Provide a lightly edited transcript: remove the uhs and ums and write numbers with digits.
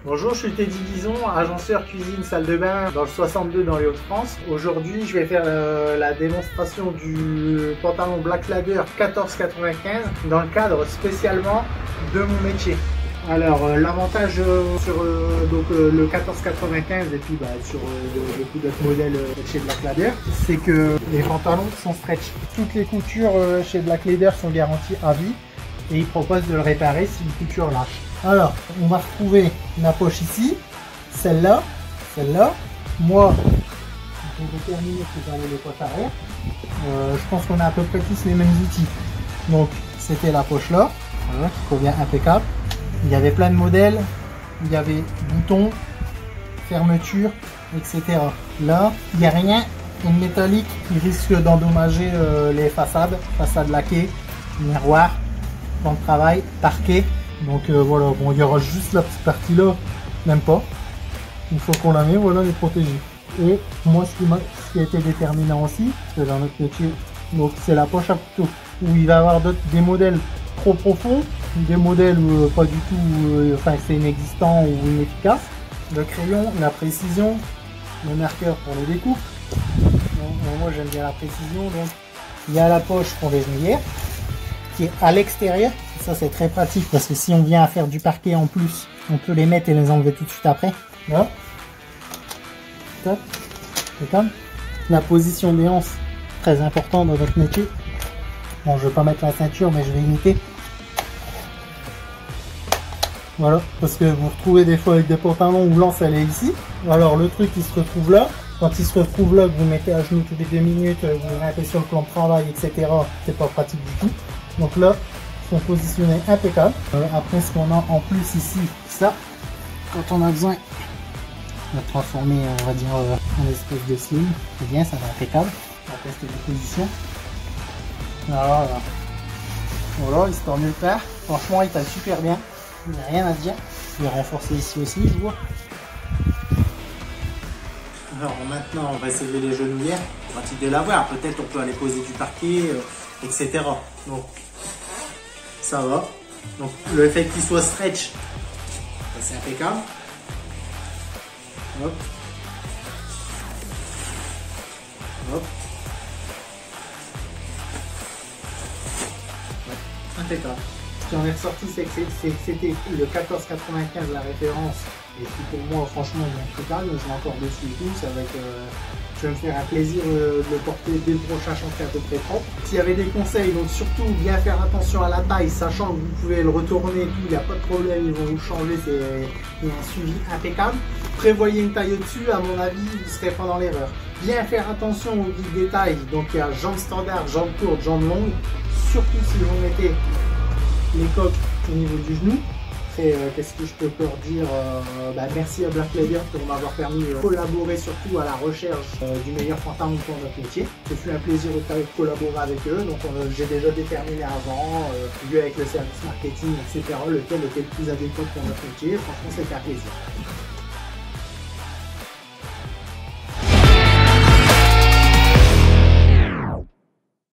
Bonjour, je suis Teddy Guizon, agenceur cuisine salle de bain dans le 62 dans les Hauts-de-France. Aujourd'hui, je vais faire la démonstration du pantalon Black Ladder 1495 dans le cadre spécialement de mon métier. Alors l'avantage sur le 1495 et puis sur beaucoup d'autres modèles chez Black Ladder, c'est que les pantalons sont stretch. Toutes les coutures chez Black Ladder sont garanties à vie et ils proposent de le réparer si une couture lâche. Alors on va retrouver la poche ici, celle-là, celle-là. Moi, pour déterminer que j'avais les poches arrière, je pense qu'on a à peu près tous les mêmes outils. Donc c'était la poche là, voilà, qui convient impeccable. Il y avait plein de modèles, il y avait boutons, fermeture, etc. Là, il n'y a rien en métallique qui risque d'endommager les façades laquées, miroirs, plan de travail, parquet. Donc voilà, bon, il y aura juste la petite partie là, même pas. Une fois qu'on la met, voilà, elle est protégée. Et moi, ce qui a été déterminant aussi, parce que dans notre métier, donc c'est la poche à couteau, où il va y avoir des modèles trop profonds, des modèles pas du tout, enfin c'est inexistant ou inefficace. Le crayon, la précision, le marqueur pour les découpes. Donc, moi j'aime bien la précision, donc il y a la poche pour les genouillères qui est à l'extérieur. Ça c'est très pratique parce que si on vient à faire du parquet en plus, on peut les mettre et les enlever tout de suite après. Voilà. Top. C'est comme la position des hanches, très important dans notre métier. Bon, je vais pas mettre la ceinture, mais je vais imiter. Voilà, parce que vous retrouvez des fois avec des pantalons où l'anse elle est ici. Alors le truc il se retrouve là. Quand il se retrouve là, que vous mettez à genoux toutes les 2 minutes, vous grimpez sur le plan de travail, etc. C'est pas pratique du tout. Donc là, ils sont positionnés impeccables. Après ce qu'on a en plus ici, ça, quand on a besoin de transformer, on va dire, en espèce de sling, c'est bien, ça va impeccable. On va tester les positions. Voilà. Voilà, histoire de le faire. Franchement, il taille super bien. Il n'y a rien à dire. Je vais renforcer ici aussi, je vois. Alors maintenant, on va essayer les genouillères. Pratique de l'avoir. Peut-être on peut aller poser du parquet, etc. Donc, ça va. Donc, le fait qu'il soit stretch, c'est impeccable. Hop. Hop. Ouais, impeccable. Ce qui en est ressorti, c'est que c'était le 1495 la référence. Et puis pour moi, franchement, il est impeccable. Je l'ai encore dessus et tout. Ça va être, je vais me faire un plaisir de le porter dès le prochain chantier à peu près propre. S'il y avait des conseils, donc surtout bien faire attention à la taille, sachant que vous pouvez le retourner et tout, il n'y a pas de problème, ils vont vous changer, il y a un suivi impeccable. Prévoyez une taille au-dessus, à mon avis, vous ne serez pas dans l'erreur. Bien faire attention aux petits détails. Donc il y a jambes standards, jambes courtes, jambes longues. Surtout si vous mettez les coques au niveau du genou. Qu'est-ce que je peux leur dire, merci à Black Ladder pour m'avoir permis de collaborer surtout à la recherche du meilleur pantalon pour notre métier. Ce fut un plaisir de collaborer avec eux, donc j'ai déjà déterminé avant, vu avec le service marketing, etc., lequel était le plus adéquat pour notre métier. Franchement, c'était un plaisir.